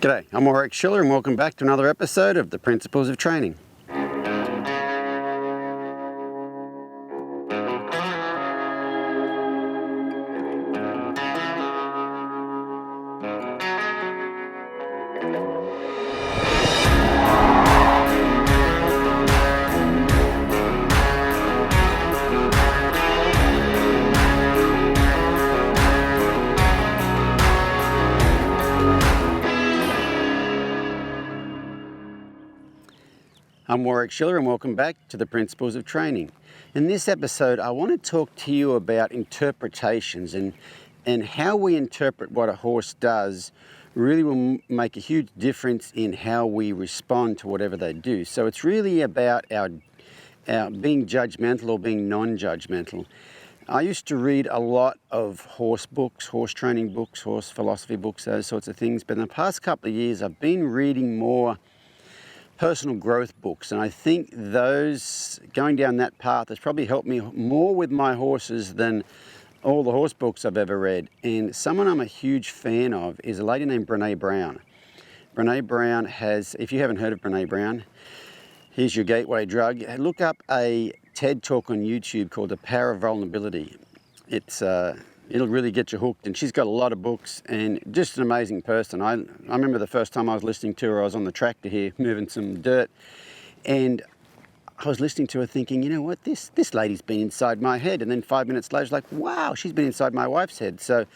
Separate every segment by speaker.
Speaker 1: G'day, I'm Warwick Schiller and welcome back to another episode of The Principles of Training. I'm Warwick Schiller and welcome back to The Principles of Training. In this episode, I want to talk to you about interpretations and how we interpret what a horse does really will make a huge difference in how we respond to whatever they do. So it's really about our being judgmental or being non-judgmental. I used to read a lot of horse books, horse training books, horse philosophy books, those sorts of things. But in the past couple of years, I've been reading more personal growth books, and I think those going down that path has probably helped me more with my horses than all the horse books I've ever read. And someone I'm a huge fan of is a lady named Brene Brown. Brene Brown has, if you haven't heard of Brene Brown, here's your gateway drug. Look up a TED talk on YouTube called The Power of Vulnerability. It'll really get you hooked, and she's got a lot of books and just an amazing person. I remember the first time I was listening to her, I was on the tractor here moving some dirt, and I was listening to her thinking, you know what, this lady's been inside my head. And then 5 minutes later, like, wow, she's been inside my wife's head. So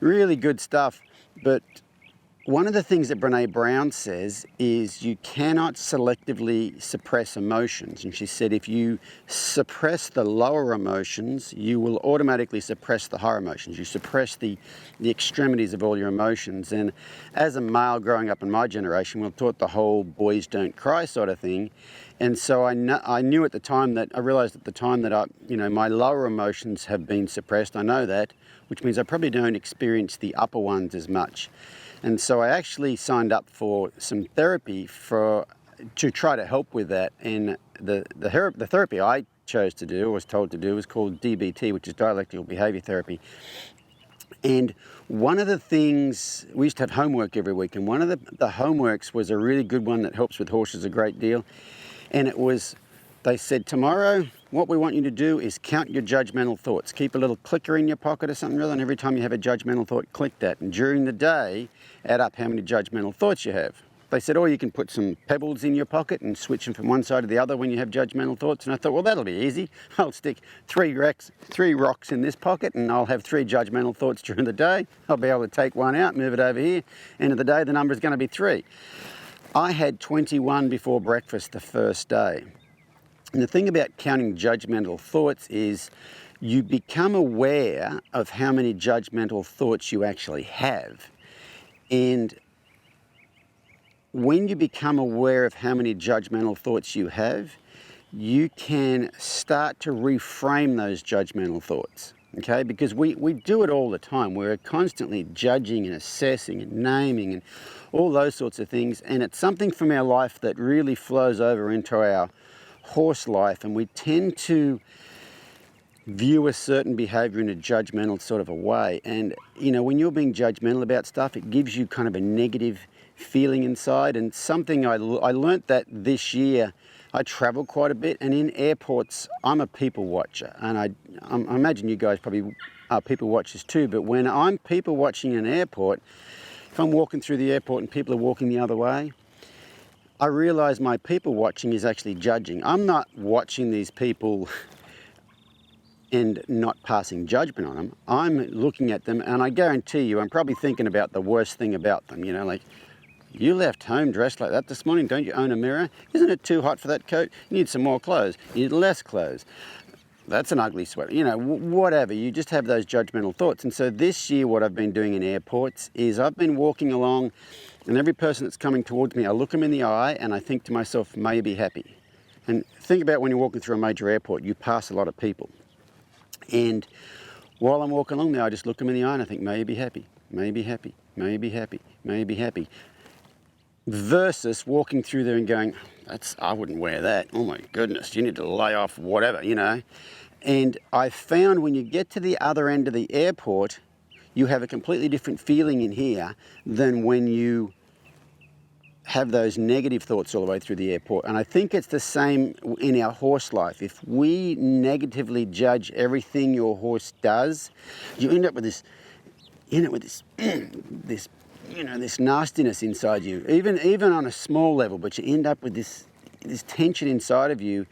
Speaker 1: really good stuff. But one of the things that Brene Brown says is you cannot selectively suppress emotions. And she said if you suppress the lower emotions, you will automatically suppress the higher emotions. You suppress the extremities of all your emotions. And as a male growing up in my generation, we were taught the whole boys don't cry sort of thing. And so I knew at the time that, I realized at the time that my lower emotions have been suppressed. I know that, which means I probably don't experience the upper ones as much. And so I actually signed up for some therapy to try to help with that. And the therapy I chose to do, or was told to do, was called DBT, which is dialectical behaviour therapy. And one of the things, we used to have homework every week, and one of the homeworks was a really good one that helps with horses a great deal. And it was, they said, tomorrow, what we want you to do is count your judgmental thoughts. Keep a little clicker in your pocket or something, and every time you have a judgmental thought, click that. And during the day, add up how many judgmental thoughts you have. They said, or you can put some pebbles in your pocket and switch them from one side to the other when you have judgmental thoughts. And I thought, well, that'll be easy. I'll stick three rocks in this pocket and I'll have 3 judgmental thoughts during the day. I'll be able to take one out, move it over here. End of the day, the number is going to be 3. I had 21 before breakfast the first day. And the thing about counting judgmental thoughts is you become aware of how many judgmental thoughts you actually have. And when you become aware of how many judgmental thoughts you have, you can start to reframe those judgmental thoughts, okay? Because we do it all the time. We're constantly judging and assessing and naming and all those sorts of things. And it's something from our life that really flows over into our horse life, and we tend to view a certain behaviour in a judgmental sort of a way. And when you're being judgmental about stuff, it gives you kind of a negative feeling inside. And something I learnt that this year, I travel quite a bit, and in airports I'm a people watcher, and I imagine you guys probably are people watchers too. But when I'm people watching an airport, if I'm walking through the airport and people are walking the other way, I realise my people watching is actually judging. I'm not watching these people and not passing judgment on them. I'm looking at them, and I guarantee you I'm probably thinking about the worst thing about them. Like, you left home dressed like that this morning, don't you own a mirror? Isn't it too hot for that coat? You need some more clothes. You need less clothes. That's an ugly sweater. Whatever. You just have those judgmental thoughts. And so this year what I've been doing in airports is I've been walking along, and every person that's coming towards me, I look them in the eye and I think to myself, may you be happy. And think about when you're walking through a major airport, you pass a lot of people. And while I'm walking along there, I just look them in the eye and I think, may you be happy, may you be happy, may you be happy, may you be happy. Versus walking through there and going, I wouldn't wear that. Oh my goodness, you need to lay off whatever, And I found when you get to the other end of the airport, you have a completely different feeling in here than when you have those negative thoughts all the way through the airport. And I think it's the same in our horse life. If we negatively judge everything your horse does, you end up with this, this nastiness inside you, even on a small level, but you end up with this tension inside of you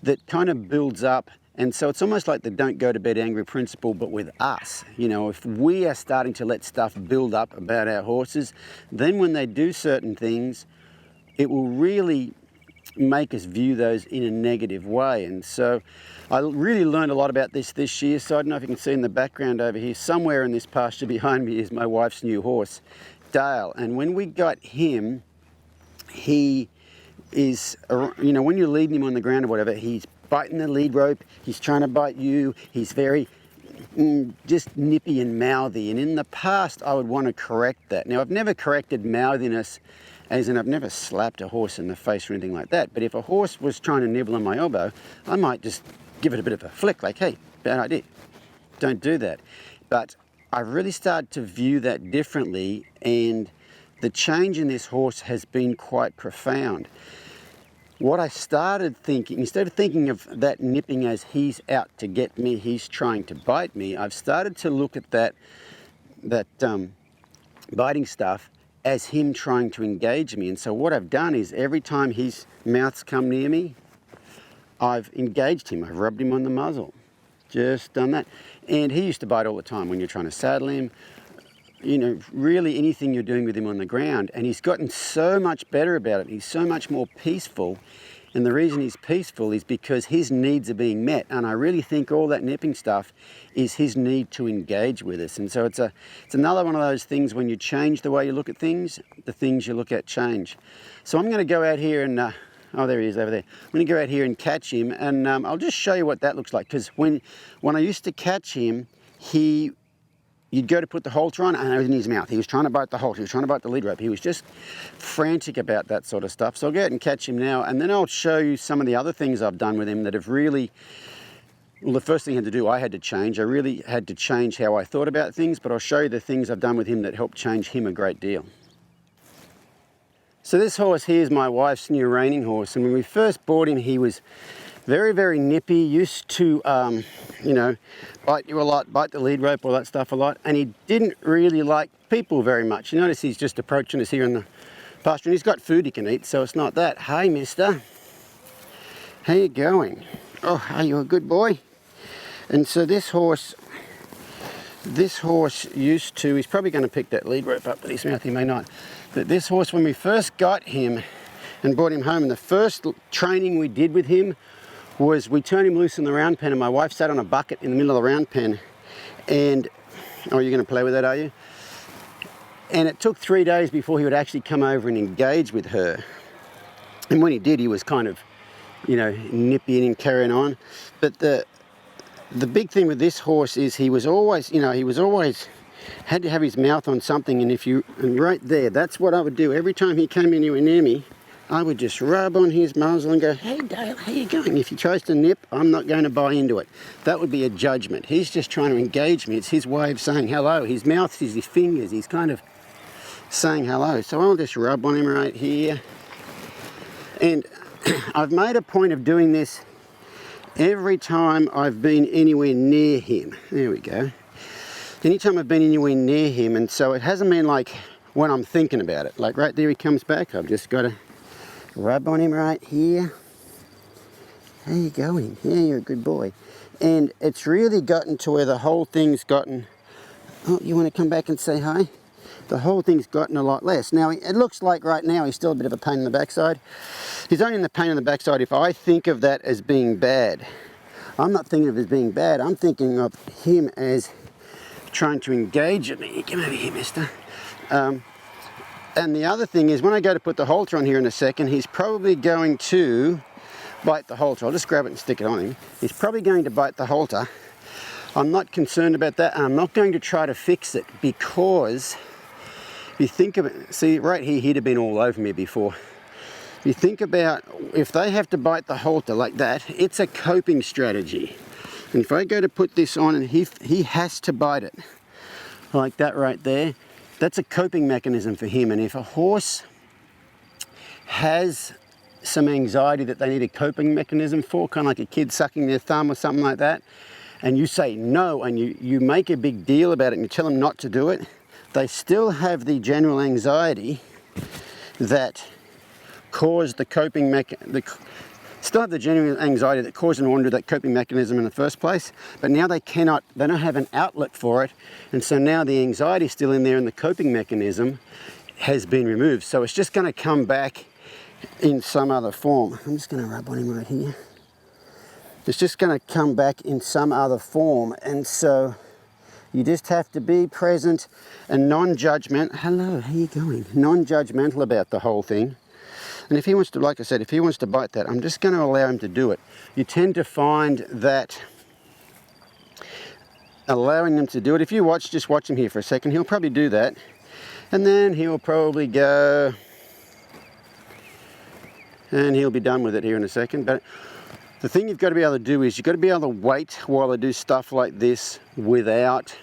Speaker 1: that kind of builds up. And so it's almost like the don't go to bed angry principle, but with us. If we are starting to let stuff build up about our horses, then when they do certain things, it will really make us view those in a negative way. And so I really learned a lot about this year. So I don't know if you can see in the background over here, somewhere in this pasture behind me is my wife's new horse, Dale. And when we got him, he is, when you're leading him on the ground or whatever, he's biting the lead rope, he's trying to bite you, he's very just nippy and mouthy. And in the past, I would want to correct that. Now, I've never corrected mouthiness, as in I've never slapped a horse in the face or anything like that. But if a horse was trying to nibble on my elbow, I might just give it a bit of a flick, like, hey, bad idea, don't do that. But I really started to view that differently, and the change in this horse has been quite profound. What I started thinking, instead of thinking of that nipping as he's out to get me, he's trying to bite me, I've started to look at that biting stuff as him trying to engage me. And so what I've done is every time his mouth's come near me, I've engaged him. I've rubbed him on the muzzle. Just done that. And he used to bite all the time when you're trying to saddle him. Really anything you're doing with him on the ground. And he's gotten so much better about it. He's so much more peaceful. And the reason he's peaceful is because his needs are being met. And I really think all that nipping stuff is his need to engage with us. And so it's another one of those things when you change the way you look at things, the things you look at change. So I'm going to go out here and, oh, there he is over there. I'm going to go out here and catch him. And I'll just show you what that looks like. Because when I used to catch him, you'd go to put the halter on and it was in his mouth. He was trying to bite the halter, he was trying to bite the lead rope. He was just frantic about that sort of stuff. So I'll go out and catch him now, and then I'll show you some of the other things I've done with him that have really, well, the first thing I had to do, I had to change. I really had to change how I thought about things, but I'll show you the things I've done with him that helped change him a great deal. So this horse here is my wife's new reining horse, and when we first bought him, he was very, very nippy, used to, bite you a lot, bite the lead rope, all that stuff a lot, and he didn't really like people very much. You notice he's just approaching us here in the pasture, and he's got food he can eat, so it's not that. Hey, mister, how you going? Oh, are you a good boy? And so this horse used to, he's probably going to pick that lead rope up with his mouth, he may not, but this horse, when we first got him and brought him home, and the first training we did with him was we turned him loose in the round pen, and my wife sat on a bucket in the middle of the round pen, and, oh, you're going to play with that, are you? And it took 3 days before he would actually come over and engage with her. And when he did, he was kind of, nippy and carrying on. But the big thing with this horse is he was always had to have his mouth on something, and right there, that's what I would do. Every time he came anywhere near me, I would just rub on his muzzle and go, hey Dale, how you going? If he tries to nip, I'm not going to buy into it. That would be a judgment. He's just trying to engage me. It's his way of saying hello. His mouth is his fingers. He's kind of saying hello. So I'll just rub on him right here. And I've made a point of doing this every time I've been anywhere near him. There we go. Anytime I've been anywhere near him, and so it hasn't been like when I'm thinking about it. Like right there he comes back, I've just got to rub on him right here. How you going? Yeah, you're a good boy. And it's really gotten to where the whole thing's gotten, oh, you want to come back and say hi? The whole thing's gotten a lot less. Now, it looks like right now he's still a bit of a pain in the backside. He's only in the pain in the backside if I think of that as being bad. I'm not thinking of it as being bad. I'm thinking of him as trying to engage with me. Come over here, mister. And the other thing is, when I go to put the halter on here in a second, he's probably going to bite the halter. I'll just grab it and stick it on him. He's probably going to bite the halter. I'm not concerned about that, and I'm not going to try to fix it, because if you think of it, see right here, he'd have been all over me before. If you think about, if they have to bite the halter like that, it's a coping strategy. And if I go to put this on and he has to bite it like that right there, that's a coping mechanism for him. And if a horse has some anxiety that they need a coping mechanism for, kind of like a kid sucking their thumb or something like that, and you say no and you make a big deal about it and you tell them not to do it, they still have the general anxiety that caused the coping still have the genuine anxiety that caused them to want to do that coping mechanism in the first place, but now they don't have an outlet for it, and so now the anxiety is still in there and the coping mechanism has been removed. So it's just going to come back in some other form. I'm just going to rub on him right here. It's just going to come back in some other form, and so you just have to be present and non-judgmental. Hello, how you going? Non-judgmental about the whole thing. And if he wants to, like I said, if he wants to bite that, I'm just going to allow him to do it. You tend to find that allowing them to do it, if you just watch him here for a second, he'll probably do that. And then he'll probably go, and he'll be done with it here in a second. But the thing you've got to be able to do is you've got to be able to wait while they do stuff like this without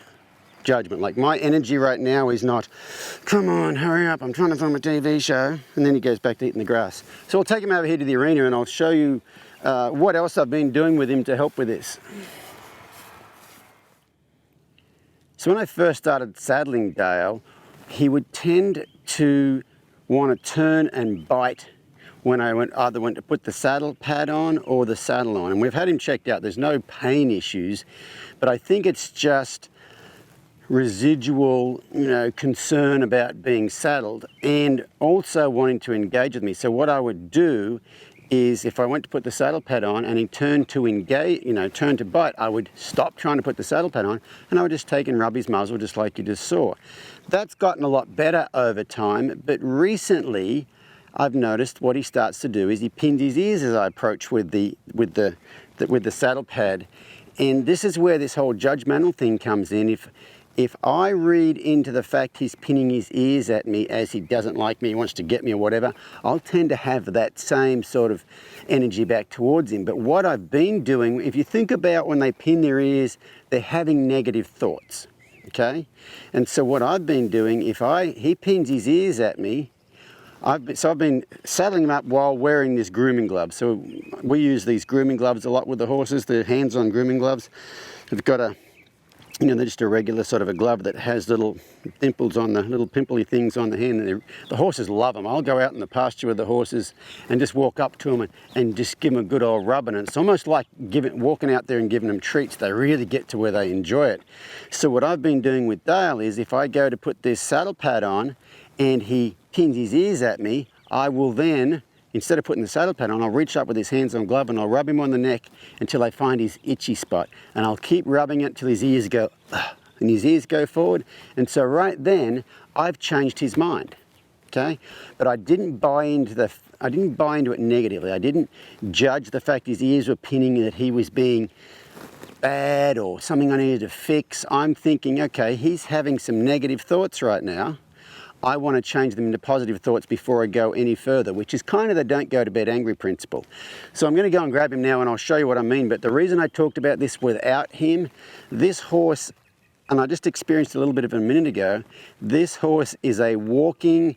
Speaker 1: judgment. Like my energy right now is not, come on, hurry up, I'm trying to film a TV show, and then he goes back to eating the grass. So I'll take him over here to the arena and I'll show you what else I've been doing with him to help with this. So when I first started saddling Dale, he would tend to want to turn and bite when I either went to put the saddle pad on or the saddle on. And we've had him checked out, there's no pain issues, but I think it's just residual, concern about being saddled and also wanting to engage with me. So what I would do is if I went to put the saddle pad on and he turned to engage, turned to bite, I would stop trying to put the saddle pad on and I would just take and rub his muzzle just like you just saw. That's gotten a lot better over time, but recently I've noticed what he starts to do is he pins his ears as I approach with the saddle pad, and this is where this whole judgmental thing comes in. If I read into the fact he's pinning his ears at me as he doesn't like me, he wants to get me or whatever, I'll tend to have that same sort of energy back towards him. But what I've been doing, if you think about when they pin their ears, they're having negative thoughts, okay? And so what I've been doing, he pins his ears at me, I've been saddling him up while wearing this grooming glove. So we use these grooming gloves a lot with the horses, the hands-on grooming gloves. They've got they're just a regular sort of a glove that has little dimples on little pimply things on the hand. And the horses love them. I'll go out in the pasture with the horses and just walk up to them and just give them a good old rubbing. And it's almost like walking out there and giving them treats. They really get to where they enjoy it. So what I've been doing with Dale is if I go to put this saddle pad on and he pins his ears at me, I will then, instead of putting the saddle pad on, I'll reach up with his hands-on glove and I'll rub him on the neck until I find his itchy spot. And I'll keep rubbing it until his ears go, ugh, and his ears go forward. And so right then, I've changed his mind, okay? But I didn't buy into it negatively. I didn't judge the fact his ears were pinning, that he was being bad or something I needed to fix. I'm thinking, okay, he's having some negative thoughts right now. I want to change them into positive thoughts before I go any further, which is kind of the don't go to bed angry principle. So I'm going to go and grab him now and I'll show you what I mean. But the reason I talked about this without him, this horse, and I just experienced a little bit of a minute ago, this horse is a walking,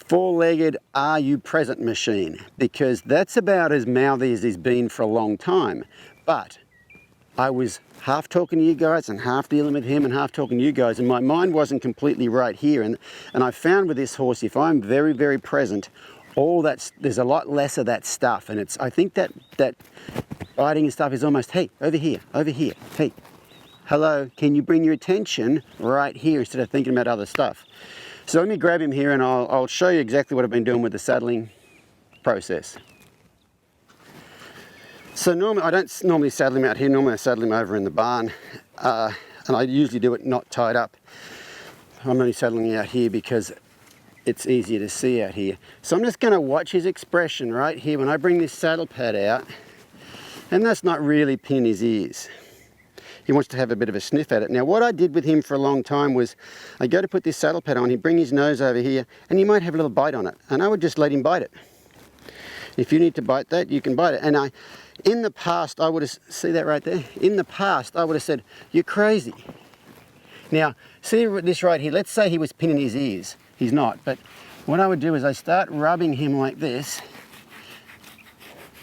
Speaker 1: four-legged, are you present machine, because that's about as mouthy as he's been for a long time. But I was half talking to you guys and half dealing with him and half talking to you guys, and my mind wasn't completely right here. And I found with this horse, if I'm very, very present, there's a lot less of that stuff. And I think that biting and stuff is almost, hey, over here, hey, hello, can you bring your attention right here instead of thinking about other stuff? So let me grab him here and I'll show you exactly what I've been doing with the saddling process. So I don't normally saddle him out here. Normally I saddle him over in the barn, and I usually do it not tied up. I'm only saddling out here because it's easier to see out here. So I'm just going to watch his expression right here when I bring this saddle pad out, and that's not really pin his ears. He wants to have a bit of a sniff at it. Now what I did with him for a long time was I go to put this saddle pad on, he'd bring his nose over here, and he might have a little bite on it, and I would just let him bite it. If you need to bite that, you can bite it. And in the past, I would have, see that right there? In the past, I would have said, you're crazy. Now, see this right here, let's say he was pinning his ears. He's not, but what I would do is I start rubbing him like this.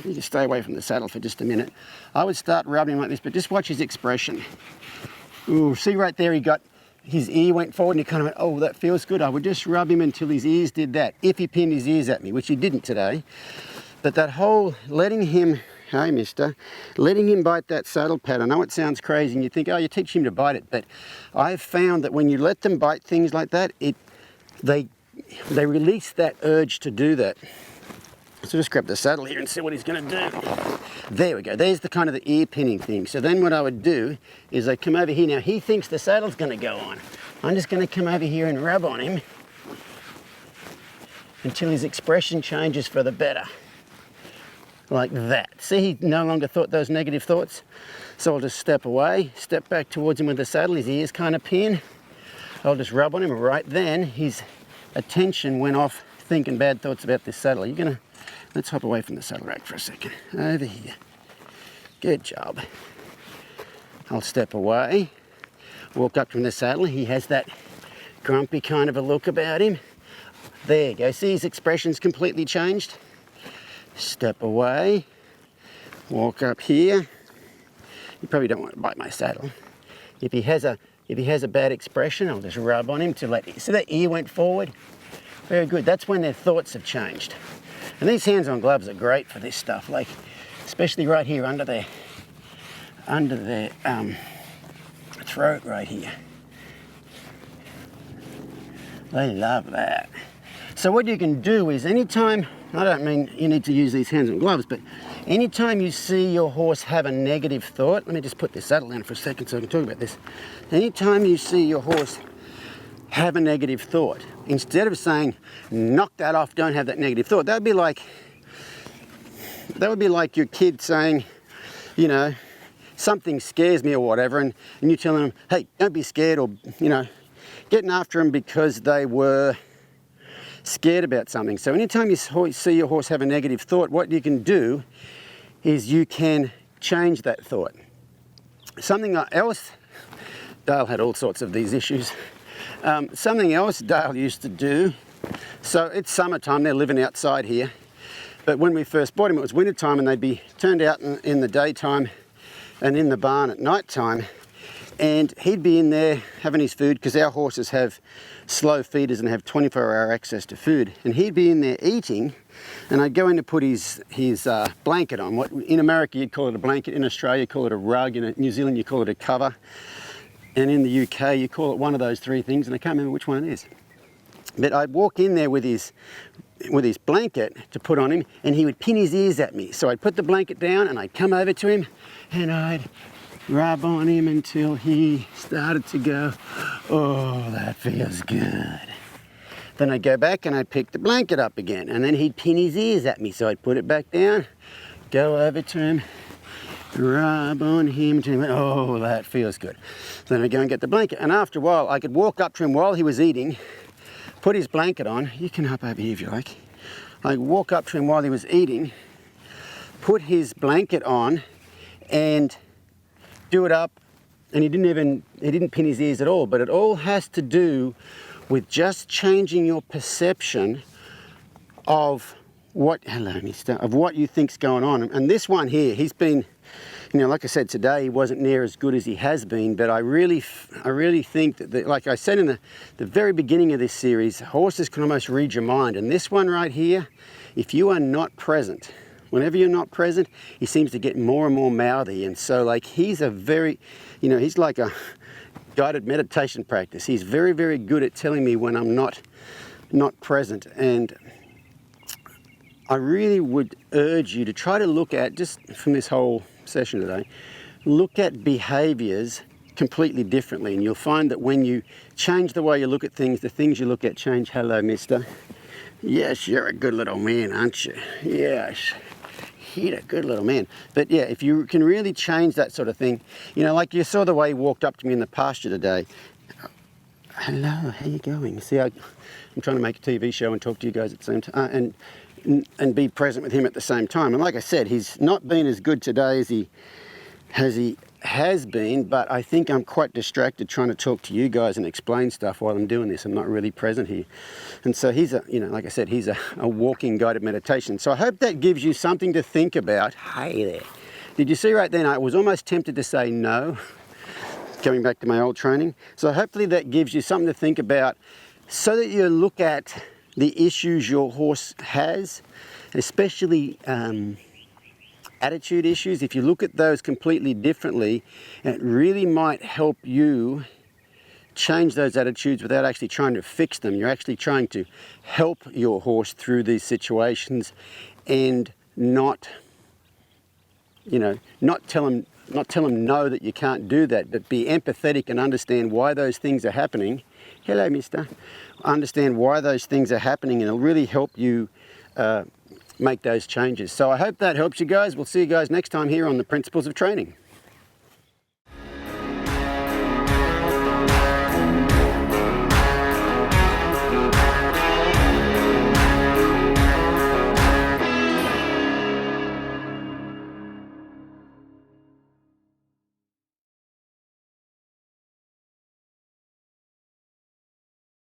Speaker 1: You just stay away from the saddle for just a minute. I would start rubbing him like this, but just watch his expression. Ooh, see right there, his ear went forward and he kind of went, oh, that feels good. I would just rub him until his ears did that, if he pinned his ears at me, which he didn't today. But that whole letting him, hey mister, letting him bite that saddle pad, I know it sounds crazy and you think, oh, you teach him to bite it, but I've found that when you let them bite things like that, they release that urge to do that. So just grab the saddle here and see what he's going to do. There we go. There's the kind of the ear pinning thing. So then what I would do is I come over here. Now he thinks the saddle's going to go on. I'm just going to come over here and rub on him until his expression changes for the better. Like that. See, he no longer thought those negative thoughts. So I'll just step away, step back towards him with the saddle. His ears kind of pin. I'll just rub on him. Right then, his attention went off thinking bad thoughts about this saddle. You're going to... Let's hop away from the saddle rack for a second. Over here. Good job. I'll step away, walk up from the saddle. He has that grumpy kind of a look about him. There you go. See, his expression's completely changed. Step away, walk up here. You probably don't want to bite my saddle. If he has a bad expression, I'll just rub on him to see that ear went forward. Very good. That's when their thoughts have changed. And these hands-on gloves are great for this stuff, like especially right here under their throat right here. They love that. So what you can do is anytime, I don't mean you need to use these hands-on gloves, but anytime you see your horse have a negative thought, let me just put this saddle down for a second so I can talk about this. Anytime you see your horse have a negative thought, instead of saying, knock that off, don't have that negative thought, that would be like your kid saying, you know, something scares me or whatever, and you telling them, hey, don't be scared, or, you know, getting after them because they were scared about something. So anytime you see your horse have a negative thought, what you can do is you can change that thought. Something else, Dale had all sorts of these issues. Something else Dale used to do, so it's summertime, they're living outside here, but when we first bought him it was winter time and they'd be turned out in the daytime and in the barn at night time, and he'd be in there having his food because our horses have slow feeders and have 24-hour access to food, and he'd be in there eating, and I'd go in to put his blanket on. What in America you'd call it a blanket, in Australia you call it a rug, in New Zealand you call it a cover, and in the UK you call it one of those three things, and I can't remember which one it is. But I'd walk in there with his blanket to put on him, and he would pin his ears at me. So I'd put the blanket down and I'd come over to him and I'd rub on him until he started to go, oh, that feels good. Then I'd go back and I'd pick the blanket up again, and then he'd pin his ears at me. So I'd put it back down, go over to him, rub on him until he went, oh, that feels good. Then I'd go and get the blanket, and after a while I could walk up to him while he was eating, put his blanket on. You can hop over here if you like. I'd walk up to him while he was eating, put his blanket on, and do it up, and he didn't pin his ears at all. But it all has to do with just changing your perception of what you think's going on. And this one here, he's been, you know, like I said today, he wasn't near as good as he has been, but I really think that, like I said in the very beginning of this series, horses can almost read your mind. And this one right here, if you are not present, whenever you're not present, he seems to get more and more mouthy. And so, like, he's a very, you know, he's like a guided meditation practice. He's very, very good at telling me when I'm not present. And I really would urge you to try to look at, just from this whole session today, look at behaviours completely differently, and you'll find that when you change the way you look at things, the things you look at change. Hello, mister. Yes, you're a good little man, aren't you? Yes, you're a good little man. But yeah, if you can really change that sort of thing, you know, like you saw the way he walked up to me in the pasture today. Hello, how you going? See, I'm trying to make a TV show and talk to you guys at the same time, and be present with him at the same time. And like I said, he's not been as good today as he has been, but I think I'm quite distracted trying to talk to you guys and explain stuff while I'm doing this. I'm not really present here. And so he's like I said, he's a walking guided meditation. So I hope that gives you something to think about. Hey there. Did you see right then? I was almost tempted to say no, going back to my old training. So hopefully that gives you something to think about so that you look at the issues your horse has, especially attitude issues. If you look at those completely differently, it really might help you change those attitudes without actually trying to fix them. You're actually trying to help your horse through these situations and not tell them no, that you can't do that, but be empathetic and understand why those things are happening. Hello, mister. Understand why those things are happening, and it'll really help you make those changes. So I hope that helps you guys. We'll see you guys next time here on the Principles of Training.